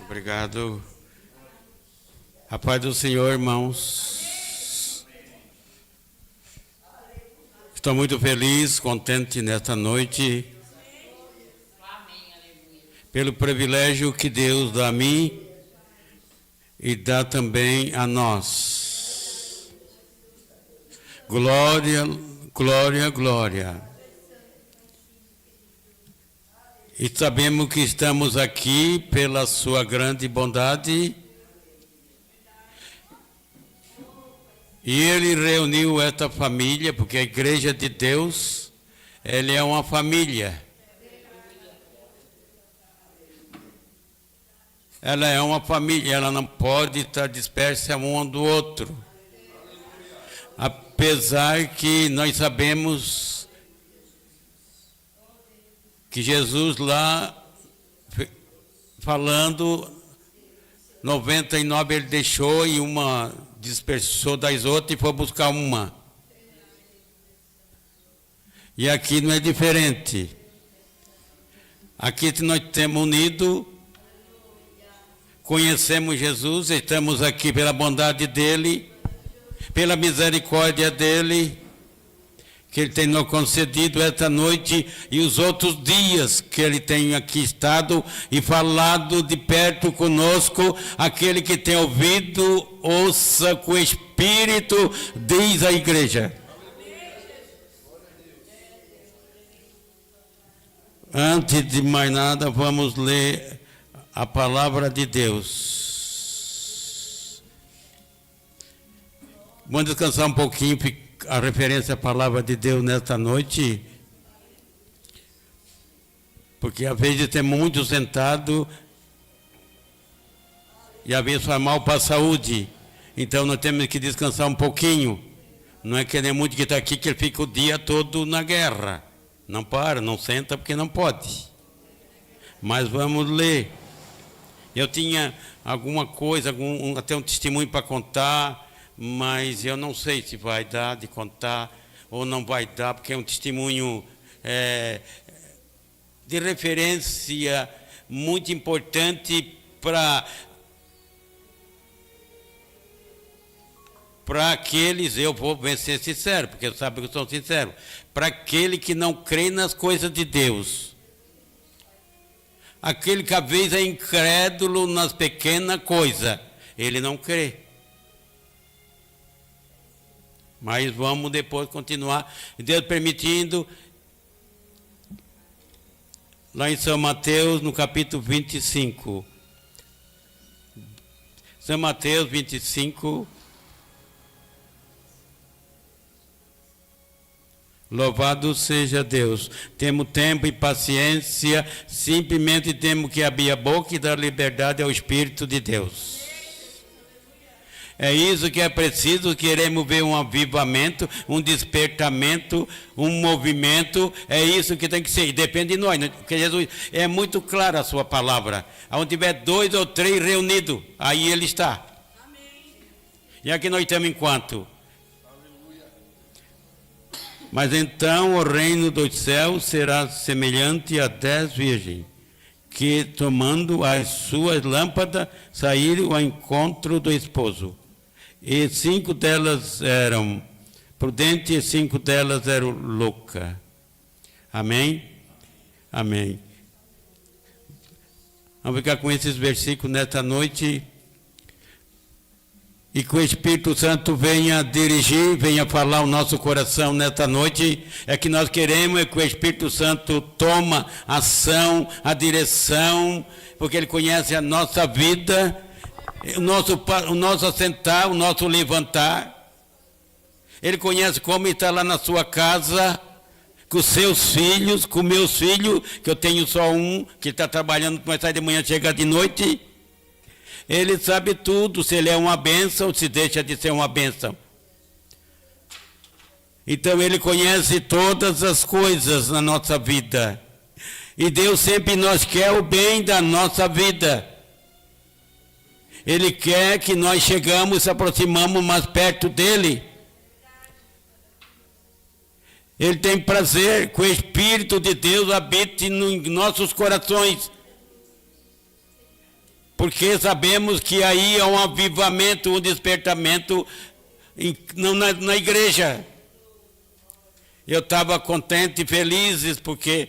Obrigado. A paz do Senhor, irmãos. Estou muito feliz, contente nesta noite, pelo privilégio que Deus dá a mim e dá também a nós. Glória, glória, glória. E sabemos que estamos aqui pela sua grande bondade. E Ele reuniu esta família, porque a Igreja de Deus, ela é uma família. Ela é uma família, ela não pode estar dispersa um do outro. Apesar que nós sabemos que Jesus lá, falando, 99 ele deixou e uma dispersou das outras e foi buscar uma. E aqui não é diferente. Aqui nós temos unido, conhecemos Jesus, estamos aqui pela bondade dEle, pela misericórdia dEle, que Ele tem nos concedido esta noite e os outros dias que Ele tem aqui estado e falado de perto conosco. Aquele que tem ouvido, ouça com o Espírito, diz a igreja. Antes de mais nada, vamos ler a palavra de Deus. Vamos descansar um pouquinho, a referência à palavra de Deus nesta noite, porque às vezes tem muito sentado e às vezes faz mal para a saúde, então nós temos que descansar um pouquinho. Não é que nem muito que está aqui que ele fica o dia todo na guerra, não para, não senta porque não pode. Mas vamos ler. Eu tinha alguma coisa, até um testemunho para contar, mas eu não sei se vai dar de contar ou não vai dar, porque é um testemunho de referência muito importante para aqueles, eu vou ser sincero, porque eu sabe que eu sou sincero, para aquele que não crê nas coisas de Deus, aquele que às vezes é incrédulo nas pequenas coisas, ele não crê. Mas vamos depois continuar, Deus permitindo, lá em São Mateus, no capítulo 25. São Mateus 25. Louvado seja Deus. Temos tempo e paciência, simplesmente temos que abrir a boca e dar liberdade ao Espírito de Deus. É isso que é preciso, queremos ver um avivamento, um despertamento, um movimento, é isso que tem que ser, e depende de nós, né? Porque Jesus, é muito clara a sua palavra, onde tiver 2 ou 3 reunidos, aí Ele está. Amém. E aqui nós estamos enquanto? Mas então o reino dos céus será semelhante a 10 virgens, que tomando as suas lâmpadas, saíram ao encontro do esposo. E 5 delas eram prudentes e 5 delas eram loucas. Amém? Amém. Vamos ficar com esses versículos nesta noite. E que o Espírito Santo venha dirigir, venha falar o nosso coração nesta noite. É que nós queremos que o Espírito Santo toma a ação, a direção, porque Ele conhece a nossa vida, o nosso assentar, o nosso levantar. Ele conhece como está lá na sua casa, com os seus filhos, com meus filhos, que eu tenho só um, que está trabalhando, mas sai de manhã, chega de noite. Ele sabe tudo, se ele é uma bênção, se deixa de ser uma bênção. Então Ele conhece todas as coisas na nossa vida. E Deus sempre nos quer o bem da nossa vida. Ele quer que nós chegamos, se aproximamos mais perto dEle. Ele tem prazer que o Espírito de Deus habite em nossos corações. porque sabemos que aí há um avivamento, um despertamento na igreja. Eu estava contente e feliz porque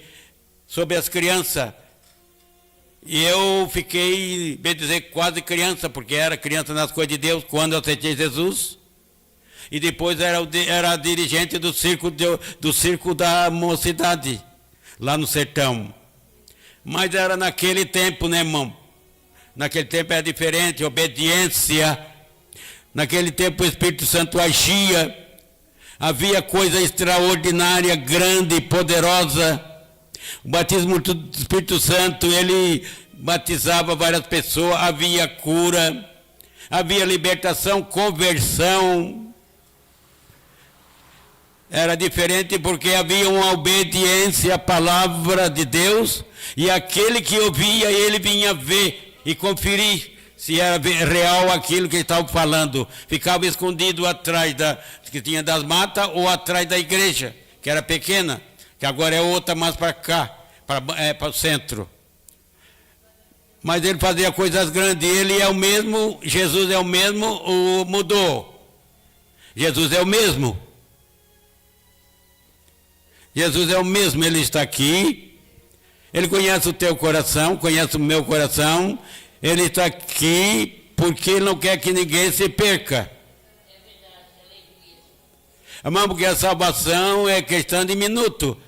sobre as crianças. E eu fiquei, bem dizer, quase criança, porque era criança nas coisas de Deus quando eu aceitei Jesus. E depois era dirigente do circo da mocidade, lá no sertão. Mas era naquele tempo, né, irmão? Naquele tempo era diferente, obediência. Naquele tempo o Espírito Santo agia. Havia coisa extraordinária, grande e poderosa. O batismo do Espírito Santo, ele batizava várias pessoas, havia cura, havia libertação, conversão. Era diferente porque havia uma obediência à palavra de Deus, e aquele que ouvia, ele vinha ver e conferir se era real aquilo que ele estava falando. Ficava escondido atrás que tinha das matas ou atrás da igreja, que era pequena, que agora é outra mais para cá, para o centro. Mas ele fazia coisas grandes, ele é o mesmo, Jesus é o mesmo ou mudou? Jesus é o mesmo. Jesus é o mesmo, ele está aqui, ele conhece o teu coração, conhece o meu coração, ele está aqui porque ele não quer que ninguém se perca. Irmão, porque a salvação é questão de minuto.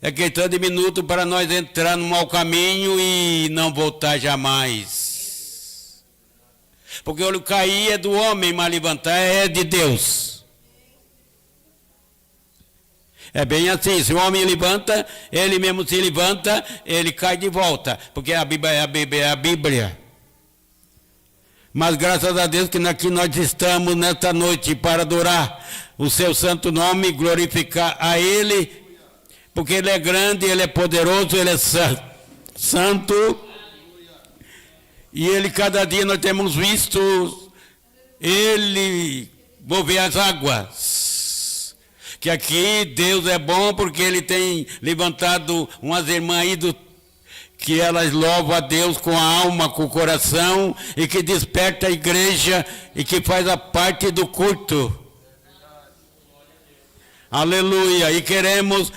É questão de minuto para nós entrar no mau caminho e não voltar jamais. Porque o cair é do homem, mas levantar é de Deus. É bem assim, se o homem levanta, ele mesmo se levanta, ele cai de volta, porque a Bíblia é a Bíblia. Mas graças a Deus que aqui nós estamos nesta noite para adorar o seu santo nome, glorificar a Ele, porque Ele é grande, Ele é poderoso, Ele é santo. E Ele, cada dia nós temos visto Ele mover as águas. Que aqui Deus é bom porque Ele tem levantado umas irmãs aí que elas louvam a Deus com a alma, com o coração, e que desperta a igreja e que faz a parte do culto. Aleluia! E queremos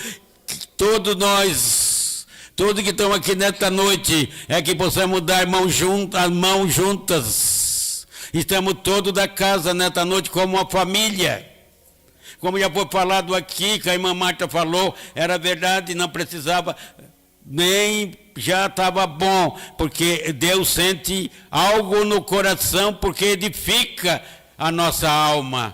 que todos nós, todos que estão aqui nesta noite, é que possamos dar as mãos juntas. Estamos todos da casa nesta noite como uma família. Como já foi falado aqui, que a irmã Marta falou, era verdade, não precisava, nem já estava bom, porque Deus sente algo no coração, porque edifica a nossa alma.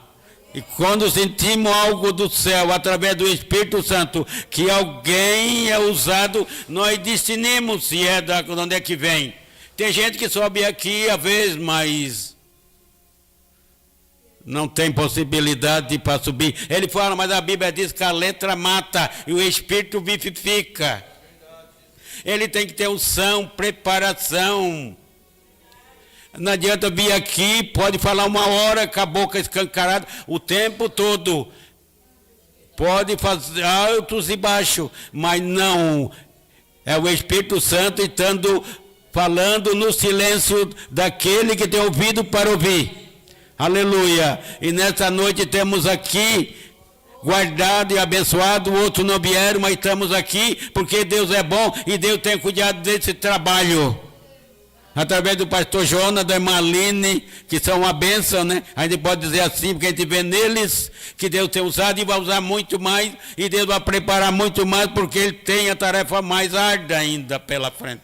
E quando sentimos algo do céu, através do Espírito Santo, que alguém é usado, nós discernimos se é de onde é que vem. Tem gente que sobe aqui, às vezes, mas não tem possibilidade para subir. Ele fala, mas a Bíblia diz que a letra mata e o Espírito vivifica. Ele tem que ter unção, preparação. Não adianta vir aqui, pode falar uma hora com a boca escancarada, o tempo todo. Pode fazer altos e baixos, mas não. É o Espírito Santo estando falando no silêncio daquele que tem ouvido para ouvir. Aleluia! E nessa noite temos aqui, guardado e abençoado, outros não vieram, mas estamos aqui, porque Deus é bom e Deus tem cuidado desse trabalho. Através do pastor Jonas, da irmã Aline, que são uma bênção, né? A gente pode dizer assim, porque a gente vê neles que Deus tem usado e vai usar muito mais, e Deus vai preparar muito mais, porque Ele tem a tarefa mais árdua ainda pela frente.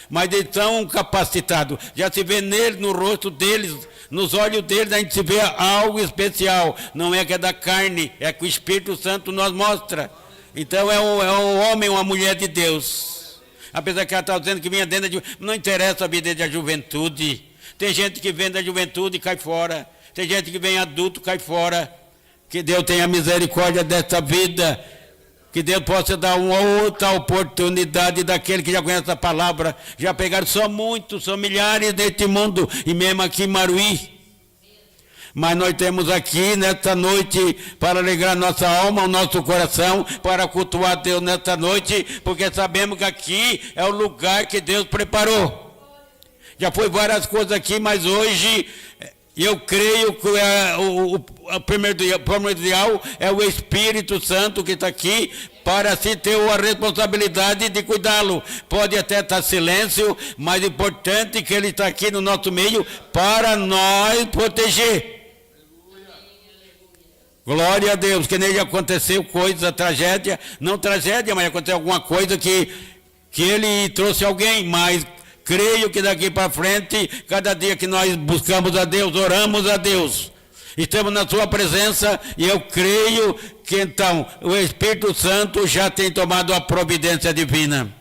Mas eles estão capacitados, já se vê neles, no rosto deles, nos olhos deles, a gente se vê algo especial. Não é que é da carne, é que o Espírito Santo nos mostra. Então é um homem, uma mulher de Deus. Apesar que ela está dizendo que vinha dentro da juventude, não interessa a vida da juventude. Tem gente que vem da juventude e cai fora. Tem gente que vem adulto e cai fora. Que Deus tenha misericórdia dessa vida. Que Deus possa dar uma outra oportunidade daquele que já conhece a palavra. Já pegaram, são muitos, são milhares neste mundo. E mesmo aqui em Maruí. Mas nós temos aqui nesta noite para alegrar nossa alma, o nosso coração, para cultuar Deus nesta noite, porque sabemos que aqui é o lugar que Deus preparou. Já foi várias coisas aqui, mas hoje eu creio que o primordial é o Espírito Santo que está aqui, para se ter a responsabilidade de cuidá-lo. Pode até estar silêncio, mas é importante que ele está aqui no nosso meio para nós proteger. Glória a Deus, que nele aconteceu coisa, tragédia, não tragédia, mas aconteceu alguma coisa que ele trouxe alguém, mas creio que daqui para frente, cada dia que nós buscamos a Deus, oramos a Deus, estamos na sua presença, e eu creio que então o Espírito Santo já tem tomado a providência divina,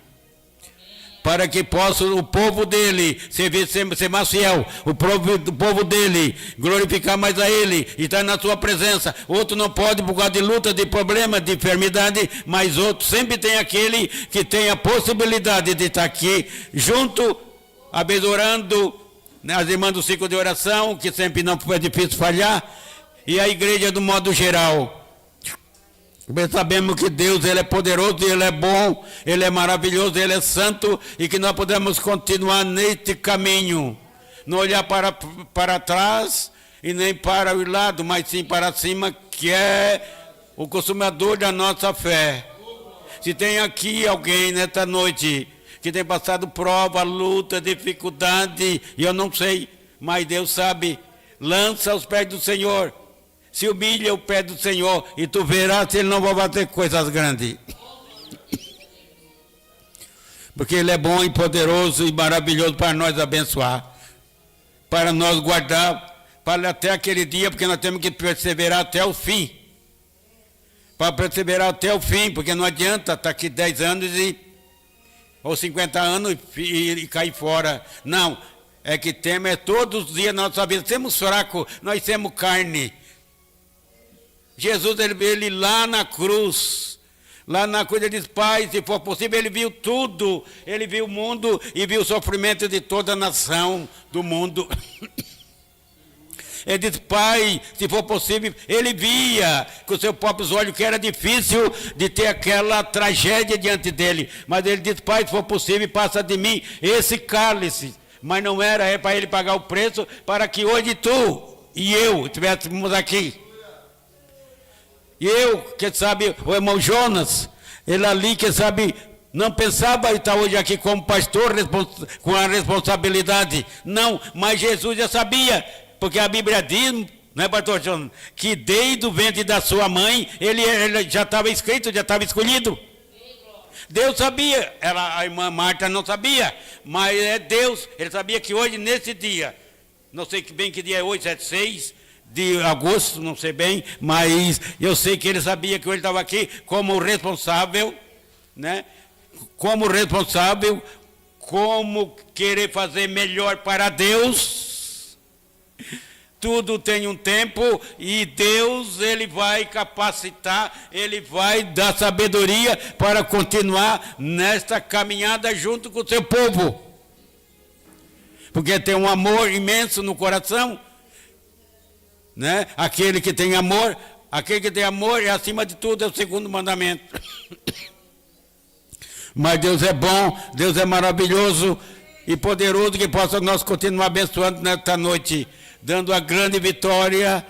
para que possa o povo dele ser mais fiel, o povo dele glorificar mais a ele, e estar na sua presença. Outro não pode por causa de luta, de problema, de enfermidade, mas outro sempre tem aquele que tem a possibilidade de estar aqui junto, abençoando as irmãs do ciclo de oração, que sempre não foi difícil falhar, e a igreja do modo geral. Nós sabemos que Deus, ele é poderoso, ele é bom, ele é maravilhoso, ele é santo, e que nós podemos continuar neste caminho, não olhar para trás e nem para o lado, mas sim para cima, que é o consumador da nossa fé. Se tem aqui alguém nesta noite que tem passado prova, luta, dificuldade, e eu não sei, mas Deus sabe, lança aos pés do Senhor, se humilha o pé do Senhor, e tu verás se ele não vai fazer coisas grandes. Porque ele é bom e poderoso e maravilhoso para nós abençoar, para nós guardar, para até aquele dia, porque nós temos que perseverar até o fim. Para perseverar até o fim, porque não adianta estar aqui 10 anos ou 50 anos e cair fora. Não, é que temos todos os dias na nossa vida. Temos fracos, nós temos carne. Jesus, ele lá na cruz, ele diz, Pai, se for possível, ele viu tudo, ele viu o mundo e viu o sofrimento de toda a nação do mundo. Ele diz, Pai, se for possível, ele via com os seus próprios olhos que era difícil de ter aquela tragédia diante dele, mas ele diz, Pai, se for possível, passa de mim esse cálice, mas não era para ele pagar o preço, para que hoje tu e eu estivéssemos aqui. E eu, quem sabe, o irmão Jonas, ele ali, quem sabe, não pensava em estar hoje aqui como pastor com a responsabilidade. Não, mas Jesus já sabia, porque a Bíblia diz, né, pastor Jonas, que desde o ventre da sua mãe, ele já estava escrito, já estava escolhido. Deus sabia, a irmã Marta não sabia, mas é Deus, ele sabia que hoje, nesse dia, não sei bem que dia é hoje, 7/6 de agosto, não sei bem, mas eu sei que ele sabia que ele estava aqui como responsável, né? Como responsável, como querer fazer melhor para Deus. Tudo tem um tempo e Deus, ele vai capacitar, ele vai dar sabedoria para continuar nesta caminhada junto com o seu povo. Porque tem um amor imenso no coração, né? Aquele que tem amor é acima de tudo, é o segundo mandamento. Mas Deus é bom, Deus é maravilhoso e poderoso, que possa nós continuar abençoando nesta noite, dando a grande vitória,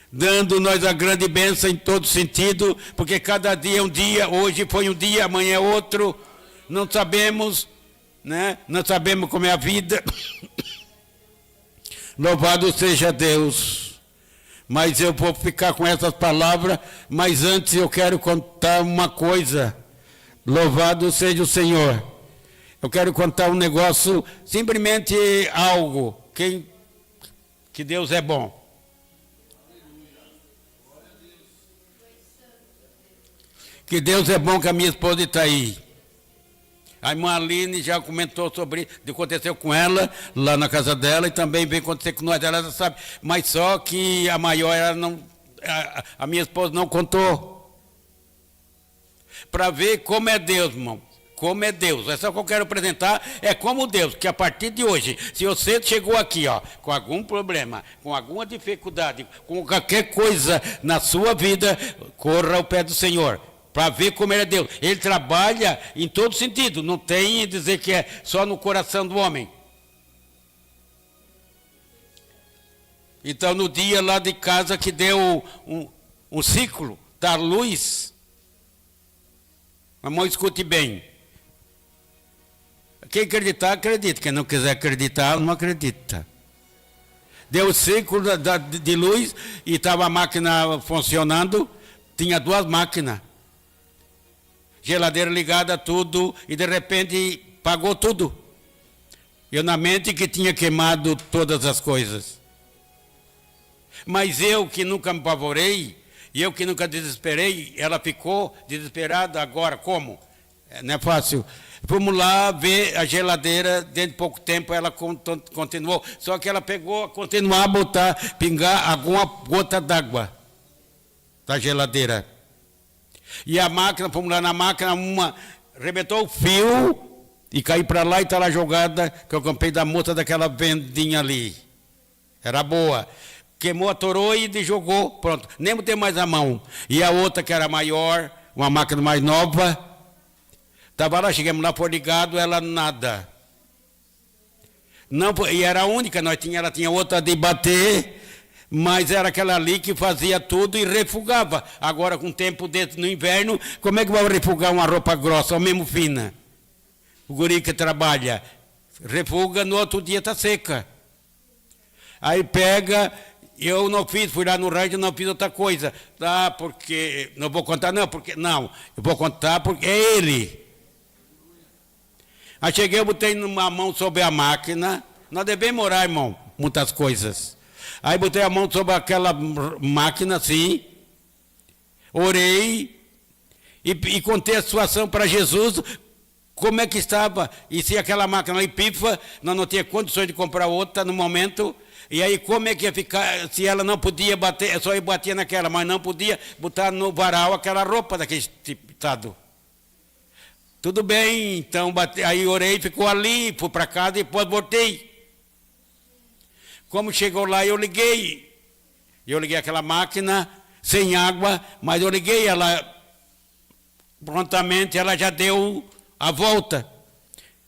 dando nós a grande bênção em todo sentido, porque cada dia é um dia, hoje foi um dia, amanhã é outro, não sabemos, né? Não sabemos como é a vida. Louvado seja Deus. Mas eu vou ficar com essas palavras, mas antes eu quero contar uma coisa. Louvado seja o Senhor. Eu quero contar um negócio, simplesmente algo, que Deus é bom. Que Deus é bom, que a minha esposa está aí. A irmã Aline já comentou sobre o que aconteceu com ela, lá na casa dela, e também veio acontecer com nós, ela já sabe. Mas só que a maior, ela não, a minha esposa não contou. Para ver como é Deus, irmão. como é Deus. É só que eu quero apresentar, é como Deus, que a partir de hoje, se você chegou aqui, ó, com algum problema, com alguma dificuldade, com qualquer coisa na sua vida, corra ao pé do Senhor, para ver como Ele é Deus. Ele trabalha em todo sentido, não tem dizer que é só no coração do homem. Então, no dia lá de casa que deu um ciclo da luz, mamãe, escute bem. Quem acreditar, acredita. Quem não quiser acreditar, não acredita. Deu o ciclo de luz e estava a máquina funcionando. Tinha 2 máquinas. Geladeira ligada, tudo. E de repente pagou tudo. Eu na mente que tinha queimado todas as coisas. Mas eu que nunca me apavorei, e eu que nunca desesperei, ela ficou desesperada agora. Como? Não é fácil. Fomos lá ver a geladeira, dentro de pouco tempo ela continuou. Só que ela pegou, continuar a botar, pingar alguma gota d'água da geladeira. E a máquina, fomos lá na máquina, arrebentou o fio e caiu para lá e está lá jogada, que eu comprei da moça daquela vendinha ali. Era boa. Queimou, atorou e jogou, pronto. Nem botei mais a mão. E a outra que era maior, uma máquina mais nova, estava lá, chegamos lá, foi ligado, ela nada. Não, e era a única, ela tinha outra de bater, mas era aquela ali que fazia tudo e refugava. Agora, com tempo dentro no inverno, como é que vai refugar uma roupa grossa, ou mesmo fina? O guri que trabalha, refuga, no outro dia está seca. Aí pega, eu não fiz, fui lá no rancho, não fiz outra coisa. Ah, porque, não vou contar não, eu vou contar porque é ele. Aí cheguei, eu botei uma mão sobre a máquina. Nós devemos orar, irmão, muitas coisas. Aí botei a mão sobre aquela máquina assim, orei e contei a situação para Jesus, como é que estava. E se aquela máquina ali pifa, nós não tínhamos condições de comprar outra no momento. E aí como é que ia ficar, se ela não podia bater, só ia bater naquela, mas não podia botar no varal aquela roupa daquele estado. Tudo bem, então aí orei, ficou ali, fui para casa e depois voltei. Como chegou lá, eu liguei. Eu liguei aquela máquina sem água, mas eu liguei, ela prontamente ela já deu a volta.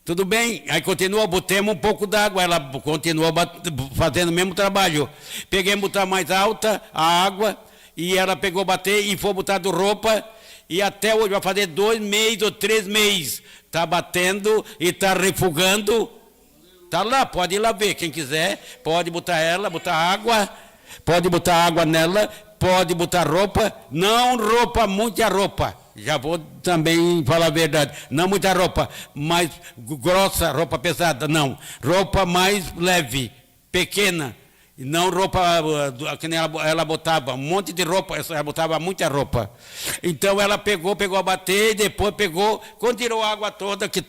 Tudo bem, aí continuou, botemos um pouco d'água, ela continuou fazendo o mesmo trabalho. Peguei botar mais alta a água e ela pegou bater e foi botar de roupa. E até hoje vai fazer 2 meses ou 3 meses. Está batendo e está refugando. Está lá, pode ir lá ver. Quem quiser, pode botar ela, botar água. Pode botar água nela, pode botar roupa. Não roupa, muita roupa. Já vou também falar a verdade. Não muita roupa, mais grossa, roupa pesada, não. Roupa mais leve, pequena. Não roupa, que nem ela botava, um monte de roupa, ela botava muita roupa. Então ela pegou a bater, e depois quando tirou a água toda, que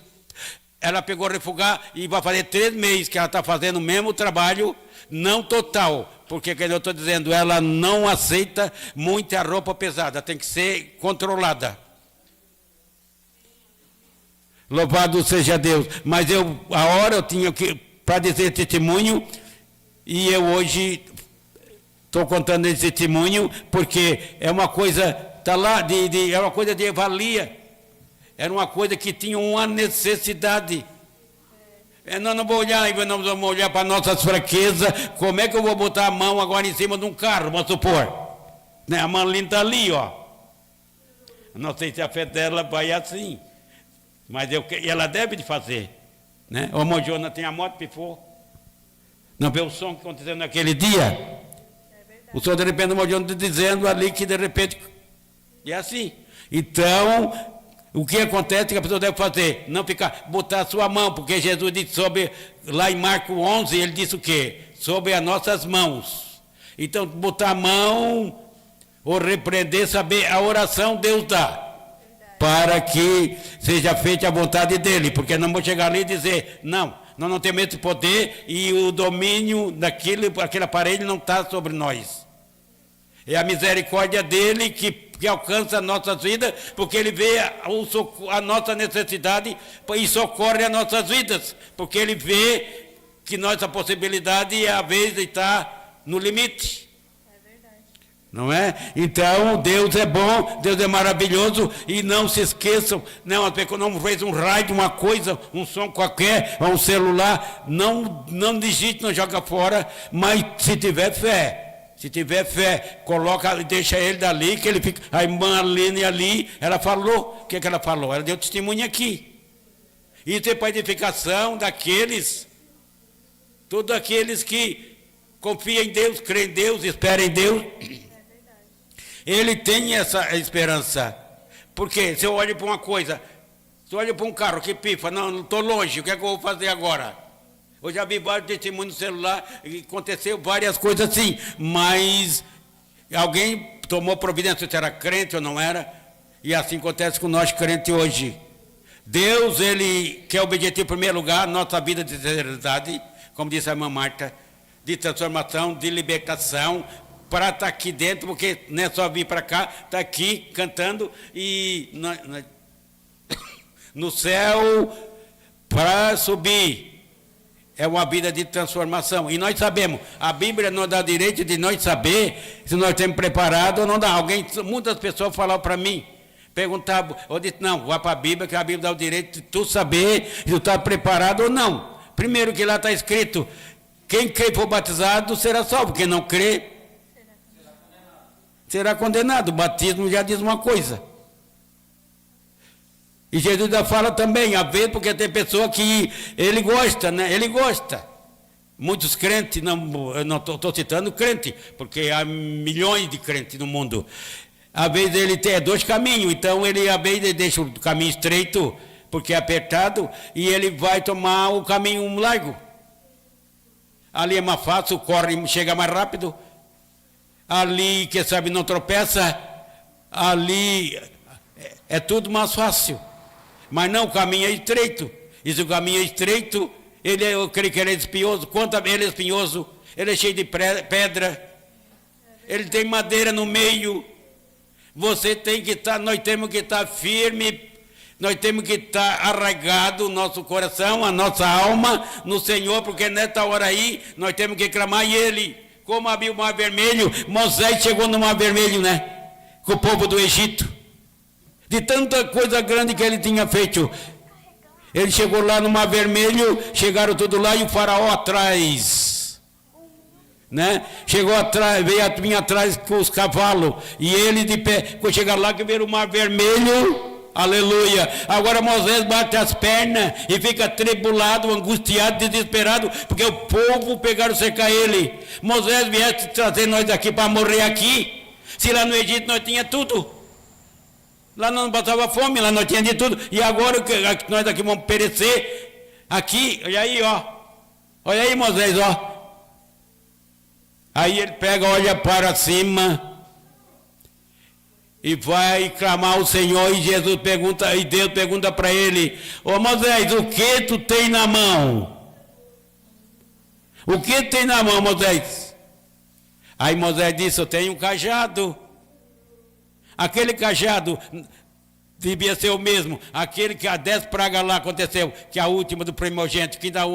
ela pegou a refugar, e vai fazer 3 meses que ela está fazendo o mesmo trabalho, não total, porque, como eu estou dizendo, ela não aceita muita roupa pesada, tem que ser controlada. Louvado seja Deus. Mas a hora eu tinha que, para dizer testemunho, e eu hoje estou contando esse testemunho, porque é uma coisa, está lá, é uma coisa de valia, era uma coisa que tinha uma necessidade. Nós não vamos olhar para nossas fraquezas. Como é que eu vou botar a mão agora em cima de um carro, vamos supor? Né? A mão está ali, ó. Não sei se a fé dela vai assim, mas ela deve de fazer. Né? O irmão Jonas tem a moto, pifou. Não vê o som que aconteceu naquele dia? O som de repente, o irmão Jonas dizendo ali que de repente é assim. Então, o que acontece que a pessoa deve fazer? Não ficar, botar a sua mão, porque Jesus disse sobre, lá em Marcos 11, ele disse o quê? Sobre as nossas mãos. Então, botar a mão, ou repreender, saber a oração Deus dá, para que seja feita a vontade dele, porque não vou chegar ali e dizer, não, nós não temos esse poder e o domínio daquele aparelho não está sobre nós. É a misericórdia dele que que alcança as nossas vidas, porque Ele vê a nossa necessidade e socorre as nossas vidas, porque Ele vê que nossa possibilidade é a vez de estar no limite. Não é? Então, Deus é bom, Deus é maravilhoso, e não se esqueçam, não fez um rádio, uma coisa, um som qualquer, um celular, não digite, não joga fora, mas se tiver fé, coloca, deixa ele dali, que ele fica. A irmã Aline ali, ela falou, o que ela falou? Ela deu testemunho aqui. Isso é para edificação daqueles, todos aqueles que confiam em Deus, creem em Deus, esperam em Deus. Ele tem essa esperança. Porque se eu olho para uma coisa, se eu olho para um carro que pifa, não estou longe, o que é que eu vou fazer agora? Eu já vi vários testemunhos no celular, e aconteceu várias coisas assim, mas alguém tomou providência, se era crente ou não era, e assim acontece com nós crentes hoje. Deus, Ele quer objetivo em primeiro lugar, nossa vida de eternidade, como disse a irmã Marta, de transformação, de libertação, para estar aqui dentro, porque não é só vir para cá, está aqui cantando e no céu para subir. É uma vida de transformação. E nós sabemos, a Bíblia não dá direito de nós saber se nós estamos preparados ou não dá. Muitas pessoas falaram para mim, perguntavam, eu disse, não, vá para a Bíblia, que a Bíblia dá o direito de tu saber se tu está preparado ou não. Primeiro que lá está escrito, quem crê e for batizado será salvo, quem não crê será condenado. O batismo já diz uma coisa. E Jesus já fala também, a ver, porque tem pessoa que ele gosta, né? Ele gosta. Muitos crentes, eu não estou citando crente, porque há milhões de crentes no mundo. Às vezes ele tem dois caminhos, então ele às vezes ele deixa o caminho estreito, porque é apertado, e ele vai tomar o caminho largo. Ali é mais fácil, corre, chega mais rápido. Ali, quem sabe, não tropeça, ali é tudo mais fácil. Mas não, o caminho é estreito. E se o caminho é estreito, eu creio que ele é espinhoso. Quanto ele é espinhoso, ele é cheio de pedra, ele tem madeira no meio. Nós temos que estar firme, nós temos que estar arraigado o nosso coração, a nossa alma no Senhor, porque nessa hora aí nós temos que clamar e Ele. Como abriu o Mar Vermelho, Moisés chegou no Mar Vermelho, né? Com o povo do Egito. De tanta coisa grande que ele tinha feito. Ele chegou lá no Mar Vermelho, chegaram tudo lá e o faraó atrás. Né? Chegou atrás, veio atrás com os cavalos. E ele de pé, quando chegaram lá que viram o Mar Vermelho, aleluia. Agora Moisés bate as pernas e fica tribulado, angustiado, desesperado, porque o povo pegaram cercar ele. Moisés viesse trazer nós aqui para morrer aqui. Se lá no Egito nós tinha tudo. Lá não passava fome, lá nós tinha de tudo. E agora nós aqui vamos perecer. Aqui, olha aí, ó. Olha aí, Moisés, ó. Aí ele pega, olha para cima e vai clamar ao Senhor, e Jesus pergunta, e Deus pergunta para ele: ô Moisés, o que tu tem na mão? O que tem na mão, Moisés? Aí Moisés disse: eu tenho um cajado. Aquele cajado devia ser o mesmo, aquele que a 10 pragas lá aconteceu, que a última do primogênito, que ainda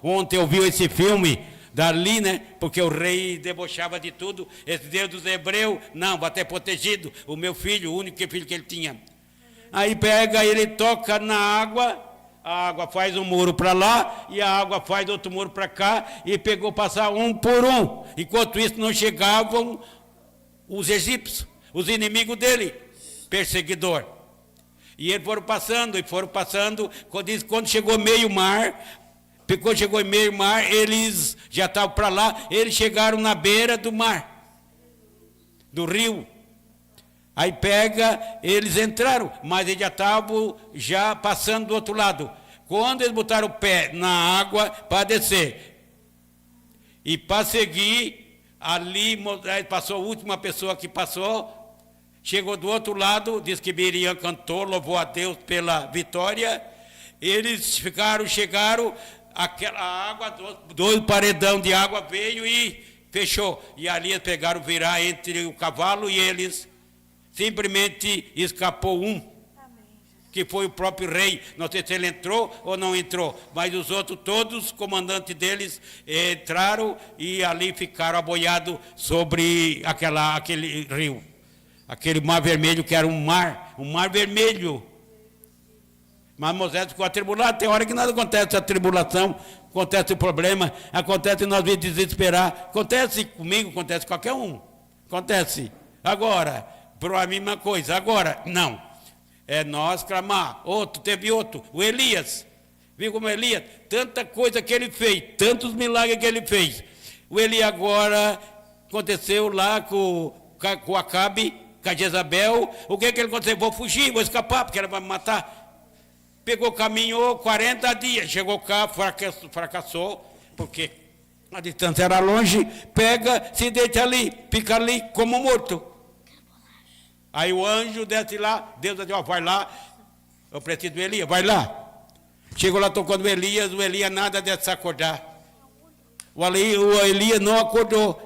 ontem eu vi esse filme dali, né? Porque o rei debochava de tudo. Esse Deus dos hebreus, não, vai ter protegido o meu filho, o único filho que ele tinha. Aí pega, ele toca na água, a água faz um muro para lá e a água faz outro muro para cá, e pegou passar um por um. Enquanto isso não chegavam os egípcios, os inimigos dele, perseguidor. E eles foram passando, quando chegou meio mar, eles já estavam para lá, eles chegaram na beira do mar, do rio. Aí eles entraram, mas eles já estavam passando do outro lado. Quando eles botaram o pé na água para descer, e para seguir, ali passou a última pessoa que passou, chegou do outro lado, diz que Miriam cantou, louvou a Deus pela vitória. Eles chegaram, aquela água, 2 paredão de água veio e fechou. E ali eles pegaram virar entre o cavalo e eles Simplesmente escapou um, que foi o próprio rei. Não sei se ele entrou ou não entrou, mas os outros todos, comandantes deles, entraram e ali ficaram aboiados sobre aquele rio, aquele mar vermelho, que era um mar vermelho. Mas Moisés ficou atribulado. Tem hora que nada acontece a tribulação, acontece o problema, acontece nós vir desesperar. Acontece comigo, acontece com qualquer um. Acontece. Agora, por a mesma coisa. Agora, não. É nós clamar. Teve outro, o Elias. Viu como Elias? Tanta coisa que ele fez, tantos milagres que ele fez. O Elias agora aconteceu lá com Acabe, com a Jezabel. O que ele aconteceu? Vou fugir, vou escapar, porque ela vai me matar. Pegou, caminhou 40 dias, chegou cá, fracassou, porque a distância era longe, pega, se deita ali, fica ali como morto. Aí o anjo desce lá, Deus diz, vai lá, eu preciso do Elias, vai lá. Chegou lá tocando o Elias nada de se acordar. O Elias não acordou.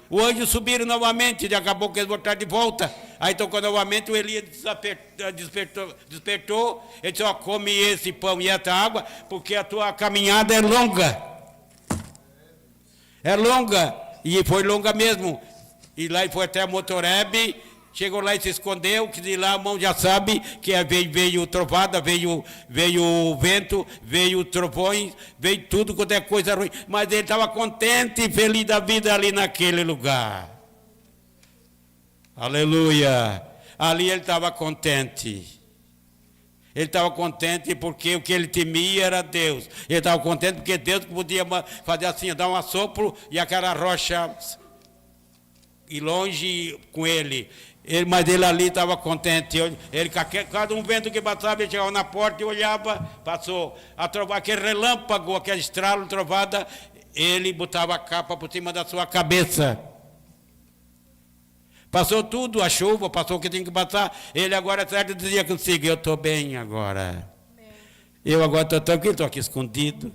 O anjo subiram novamente, daqui a pouco eles voltaram de volta. Aí tocou novamente, o Elias despertou. Ele disse, come esse pão e essa água, porque a tua caminhada é longa. É longa, e foi longa mesmo. E lá ele foi até Motorebe, chegou lá e se escondeu, que de lá a mão já sabe que veio trovada, veio vento, veio trovões, veio tudo quanto é coisa ruim. Mas ele estava contente e feliz da vida ali naquele lugar. Aleluia! Ali ele estava contente. Ele estava contente porque o que ele temia era Deus. Ele estava contente porque Deus podia fazer assim, dar um assopro e aquela rocha ir longe com ele. Mas ele ali estava contente. Cada um vento que passava, ele chegava na porta e olhava, passou. Aquele relâmpago, aquele estralo, trovada, ele botava a capa por cima da sua cabeça. Passou tudo, a chuva, passou o que tinha que passar. Ele agora certo dizia consigo, eu estou bem agora. Eu agora estou tranquilo, estou aqui escondido.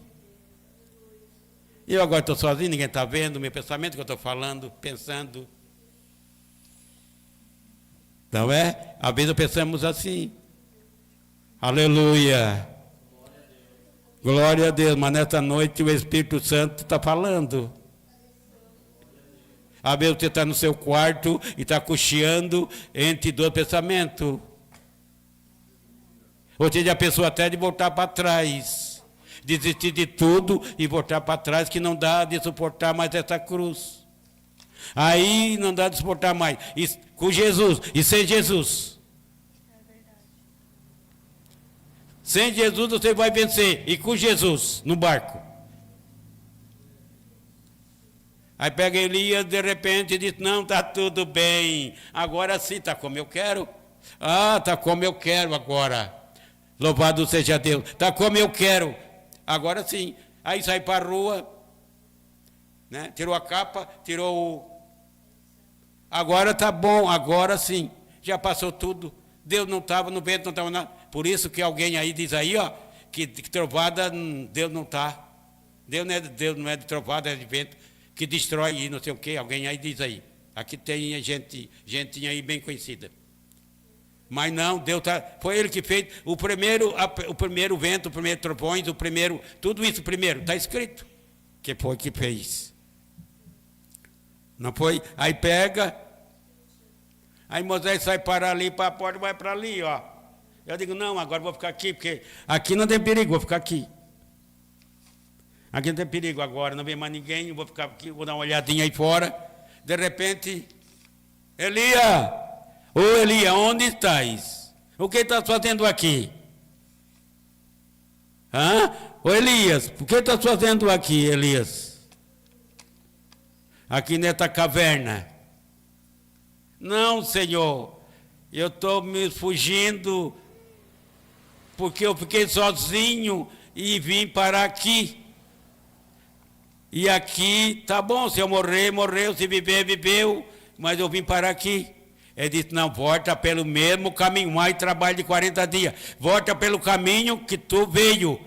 Eu agora estou sozinho, ninguém está vendo o meu pensamento que eu estou falando, pensando. Não é? Às vezes pensamos assim. Aleluia. Glória a Deus. Mas nessa noite o Espírito Santo está falando. Às vezes você está no seu quarto e está cocheando entre dois pensamentos. Ou seja, a pessoa até de voltar para trás. Desistir de tudo e voltar para trás, que não dá de suportar mais essa cruz. Aí não dá de suportar mais. E, com Jesus e sem Jesus. Sem Jesus você vai vencer. E com Jesus no barco. Aí pega Elias de repente e diz, não, está tudo bem. Agora sim, está como eu quero. Ah, está como eu quero agora. Louvado seja Deus. Está como eu quero. Agora sim. Aí sai para a rua. Né? Tirou a capa, tirou o... Agora está bom, agora sim. Já passou tudo. Deus não estava no vento, não estava nada. Por isso que alguém aí diz aí, ó, que trovada, Deus não está. Deus não é de trovada, é de vento, que destrói e não sei o quê. Alguém aí diz aí. Aqui tem gentinha aí bem conhecida. Mas não, Deus foi Ele que fez o primeiro vento, o primeiro trovões, tudo isso primeiro, está escrito. Que foi que fez. Não foi? Aí pega, aí Moisés sai para ali, para a porta, vai para ali, ó. Eu digo, não, agora vou ficar aqui, porque aqui não tem perigo, vou ficar aqui. Aqui não tem perigo agora, não vem mais ninguém, vou ficar aqui, vou dar uma olhadinha aí fora. De repente, Elias, ô Elias, onde estás? O que estás fazendo aqui? Hã? Ô Elias, o que estás fazendo aqui, Elias? Aqui nesta caverna. Não, Senhor, eu estou me fugindo, porque eu fiquei sozinho e vim parar aqui. E aqui, tá bom, se eu morrer, morreu, se viver, viveu, mas eu vim parar aqui. Ele disse, não, volta pelo mesmo caminho, mais trabalho de 40 dias. Volta pelo caminho que tu veio,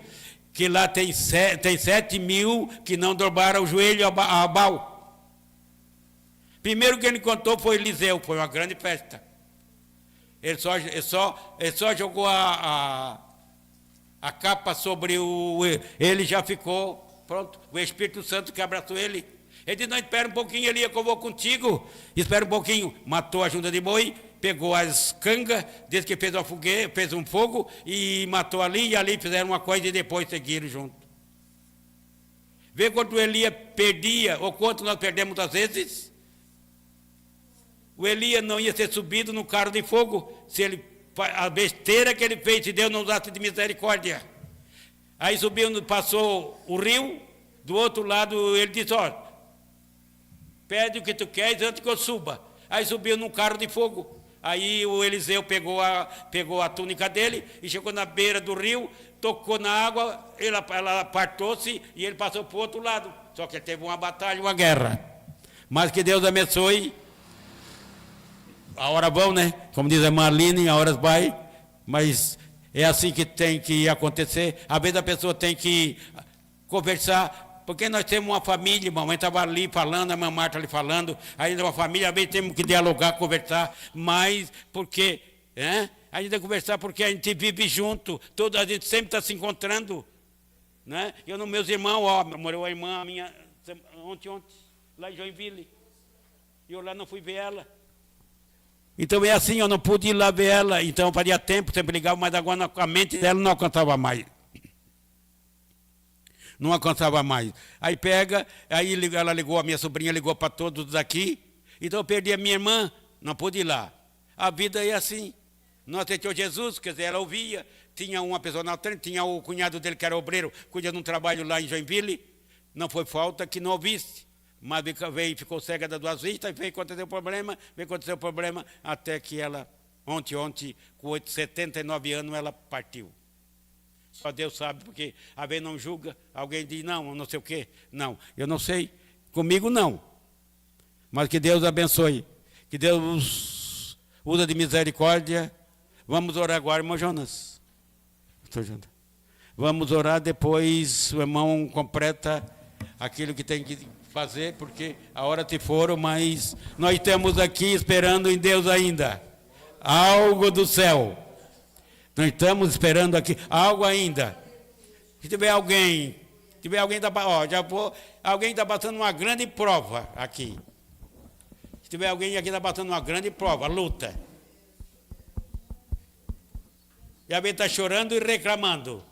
que lá tem 7.000 que não dobraram o joelho a Baal. Primeiro que ele contou foi Eliseu, foi uma grande festa. Ele só jogou a capa sobre ele, já ficou pronto. O Espírito Santo que abraçou ele. Ele disse, não, espera um pouquinho, Elias, que eu vou contigo. Espera um pouquinho. Matou a junta de boi, pegou as cangas, disse que fez uma fogueira, fez um fogo e matou ali, e ali fizeram uma coisa e depois seguiram junto. Vê quanto Elias perdia, ou quanto nós perdemos muitas vezes. O Elias não ia ser subido no carro de fogo, se ele, a besteira que ele fez, se Deus não usasse de misericórdia. Aí subiu, passou o rio, do outro lado ele disse, ó, pede o que tu queres antes que eu suba. Aí subiu num carro de fogo. Aí o Eliseu pegou a túnica dele e chegou na beira do rio, tocou na água, ela apartou-se e ele passou para o outro lado. Só que ele teve uma batalha, uma guerra. Mas que Deus abençoe. A hora vão, né? Como diz a Marlene, a horas vai. Mas é assim que tem que acontecer. Às vezes a pessoa tem que conversar. Porque nós temos uma família, a mamãe estava ali falando, a mamãe está ali falando, ainda uma família, às vezes temos que dialogar, conversar, mas porque, a gente tem que conversar porque a gente vive junto, a gente sempre está se encontrando, né? Eu, meus irmãos, morreu a irmã minha ontem, lá em Joinville, e eu lá não fui ver ela. Então é assim, eu não pude ir lá ver ela, então fazia tempo, sempre ligava, mas agora a mente dela não alcançava mais. Não alcançava mais. Aí ela ligou, a minha sobrinha ligou para todos daqui, então eu perdi a minha irmã, não pude ir lá. A vida é assim. Não aceitou Jesus, quer dizer, ela ouvia, tinha uma pessoa na frente, tinha o cunhado dele que era obreiro, cuida de um trabalho lá em Joinville, não foi falta que não ouvisse, mas veio, ficou cega das duas vistas, e veio acontecer o problema, até que ela, ontem, com 79 anos, ela partiu. Só Deus sabe, porque a vez não julga, alguém diz, não sei o quê. Não, eu não sei, comigo não. Mas que Deus abençoe, que Deus usa de misericórdia. Vamos orar agora, irmão Jonas. Vamos orar, depois o irmão completa aquilo que tem que fazer, porque a hora te foram, mas nós estamos aqui esperando em Deus ainda. Algo do céu. Nós estamos esperando aqui algo ainda. Se tiver alguém alguém está passando uma grande prova aqui. Se tiver alguém aqui está passando uma grande prova, luta. E a vez está chorando e reclamando.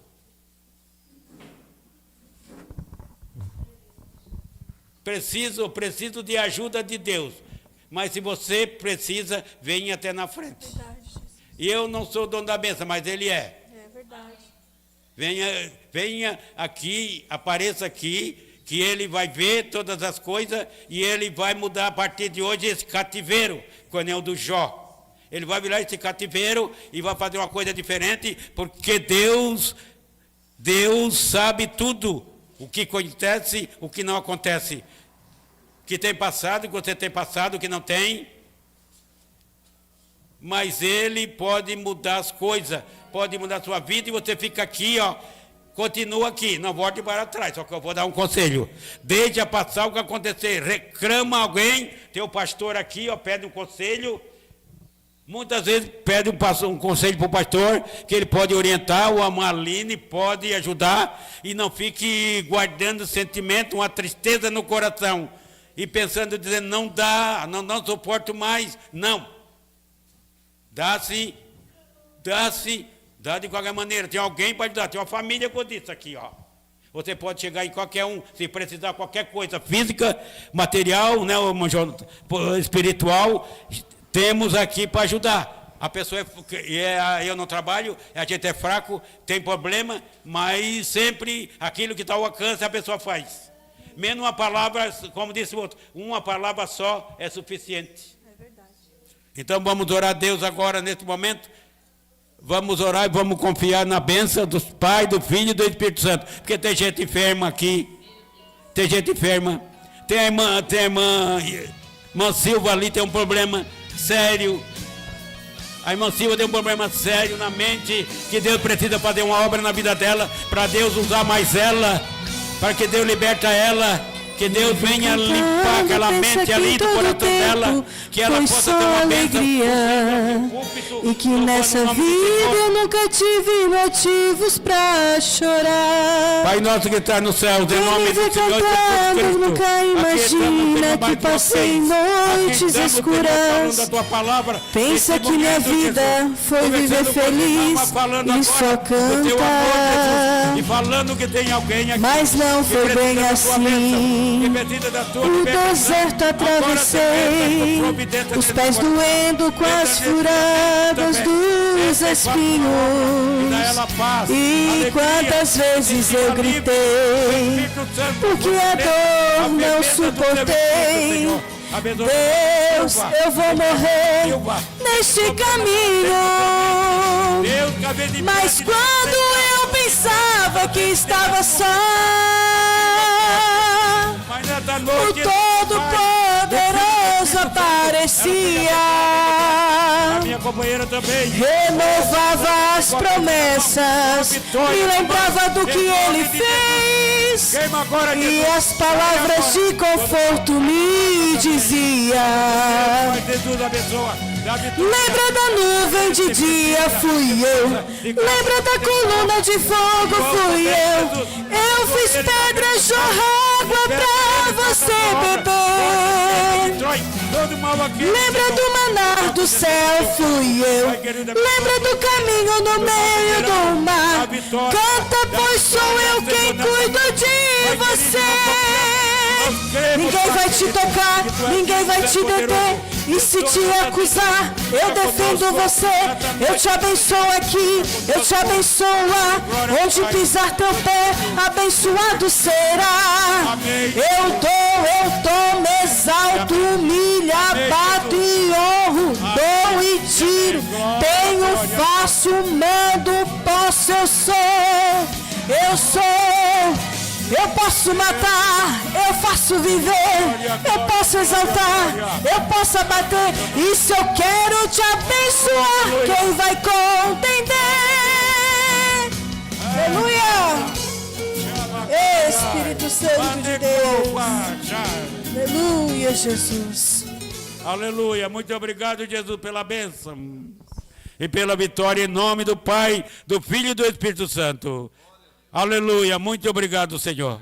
Preciso de ajuda de Deus. Mas se você precisa, venha até na frente. E eu não sou dono da bênção, mas ele é. É verdade. Venha aqui, apareça aqui, que ele vai ver todas as coisas e ele vai mudar a partir de hoje esse cativeiro, quando é o do Jó. Ele vai virar esse cativeiro e vai fazer uma coisa diferente, porque Deus sabe tudo, o que acontece, o que não acontece. O que tem passado, o que você tem passado, o que não tem. Mas ele pode mudar as coisas, pode mudar a sua vida e você fica aqui, continua aqui, não volte para trás, só que eu vou dar um conselho. Deixa passar o que acontecer, reclama alguém, tem o pastor aqui, pede um conselho, muitas vezes pede um conselho para o pastor, que ele pode orientar, ou a Marlene pode ajudar, e não fique guardando sentimento, uma tristeza no coração, e pensando, dizendo, não dá, não suporto mais, não. Dá de qualquer maneira. Tem alguém para ajudar, tem uma família com isso aqui, Você pode chegar em qualquer um, se precisar de qualquer coisa física, material, né, espiritual, temos aqui para ajudar. A pessoa eu não trabalho, a gente é fraco, tem problema, mas sempre aquilo que está ao alcance a pessoa faz. Menos uma palavra, como disse o outro, uma palavra só é suficiente. Então vamos orar a Deus agora, nesse momento. Vamos orar e vamos confiar na bênção do Pai, do Filho e do Espírito Santo. Porque tem gente enferma aqui. Tem gente enferma. Tem a irmã Silva ali, tem um problema sério. A irmã Silva tem um problema sério na mente, que Deus precisa fazer uma obra na vida dela, para Deus usar mais ela, para que Deus liberta ela. Que Deus venha limpar aquela mente ali do coração dela, que ela possa ter uma bênção. E que nessa vida eu nunca tive motivos pra chorar. Pai nosso que está no céu, em nome do Senhor Jesus Cristo, nunca imagina que passei noites escuras. Pensa que minha vida foi viver feliz e só cantar. E falando que tem alguém aqui, mas não foi bem assim. O deserto atravessei, os pés doendo com as furadas dos espinhos. E quantas vezes eu gritei, porque a dor não suportei. Deus, eu vou morrer neste caminho. Mas quando eu pensava que estava só, o Todo-Poderoso aparecia, renovava as promessas, me lembrava do que Ele fez, e as palavras de conforto me dizia. Lembra da nuvem de dia, fui eu. Lembra da coluna de fogo, fui eu. Eu fiz pedra jorrar água pra você beber. Lembra do maná do céu, fui eu. Lembra do caminho no meio do mar. Canta, pois sou eu quem cuido de você. Ninguém vai te tocar, ninguém vai te deter. E se te acusar, eu defendo você. Eu te abençoo aqui, eu te abençoo lá. Onde pisar teu pé, abençoado será. Eu dou, me exalto, me abato e honro. Dou e tiro, tenho, faço, mando, posso, eu sou. Eu sou. Eu posso matar, eu faço viver, eu posso exaltar, eu posso abater. E se eu quero te abençoar, quem vai contender? Aleluia! Espírito Santo de Deus. Aleluia, Jesus. Aleluia. Muito obrigado, Jesus, pela bênção e pela vitória em nome do Pai, do Filho e do Espírito Santo. Aleluia, muito obrigado, Senhor.